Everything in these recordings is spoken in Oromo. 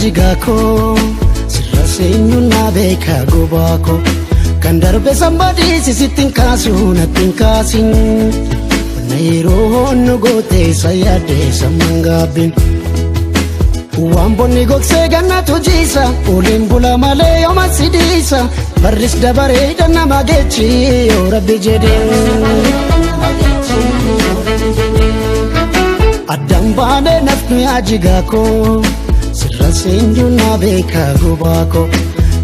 jigaako sirra seenyuun na beeka gobaako kan darbe sambadii sisittiin kaasuu nattiin kaasin na yeroo nu gootee sayyaadee samman gaabbin waan bonni gogsee gannatu jiisa oliin bula malee yooma sidiisa barris dabareedha nama geechi yoo rabbi jedhee addaan baanee nafnu yaa jigaako sirra seenyuun na beeka gobaako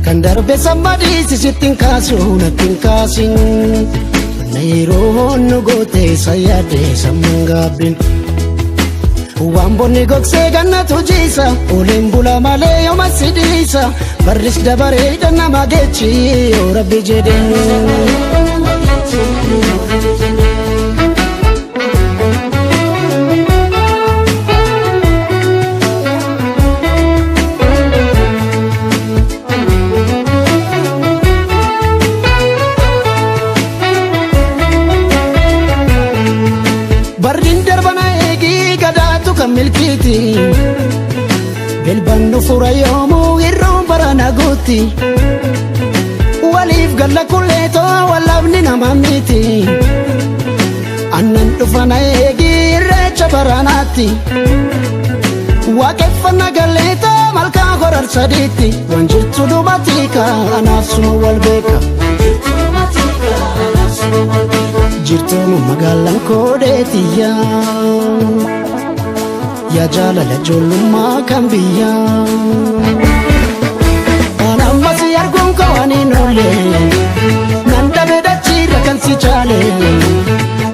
kan darbe sambadii sisittiin kaasuu nattiin kaasin na yeroo nu gootee sayyaadee samman gaabbin waan bonni gogsee gannatu jiisa oliin bula malee yooma sidiisa barris dabareedha nama geechi yoo rabbi jedhee barriin darbana eegii gadaatu kan milkiiti bilbannu fura yoomuu irroon barana guutti waliif galla kulleetoo wallabni nama miti annan dhufana eegii irreecha baranaatti waaqeffanna galleetoo malkaa horar sadiitti waan jirtu dhumatiika anaaf suma wal beeka jirtuun magaalaan koodheetiyyaa yaa jaalala ijoollummaa kan biyyaa an ammas arguun kawaaniin oolle nan dhabe dachiirra kan si chaale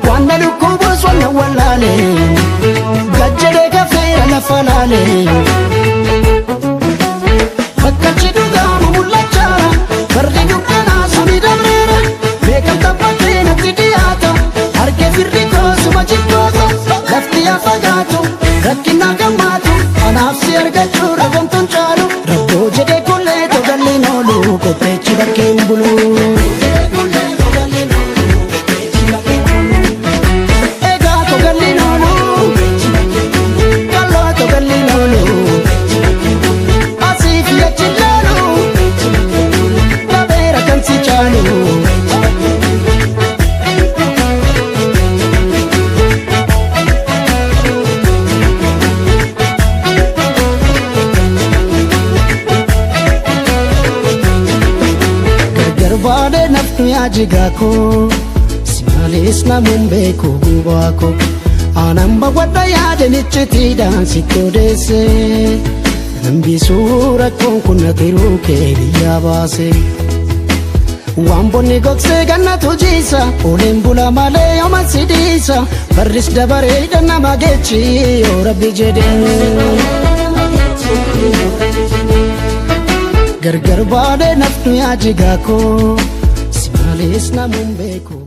waan na dhukkubuus waan na wallaale gajjadee kafeera lafa laale bakkachi dhugaamu mul'achaa fardi dukkanaa suni dabreera beekamta bakkee natti dhiyaata harkee firri koosuma jibboota lafti yaa fagaatu rakkina gammaatu anaaf si argachuu rabamtuun caalu rabboo jedhee kullee togalliin oolu qopheechi bakkeen bulu egaa togalliin oolu kalloo togalliin oolu asiif yachi laalu dhabeera kan si caalu baadee nafnu yaa jigaako simalees namuun beeku gubaako aanan bawwadha yaadanichitiidhaan sitti odeesse nambisuu rakkoon kun natiruu kee biyyaa baase waan bonni gogsee gannatu jiisa oliin bula malee yooma sidiisa barris dabareedha nama geechi yoo rabbi jedhee gargar baadee nafnu yaa jigaako simalees namuun beeku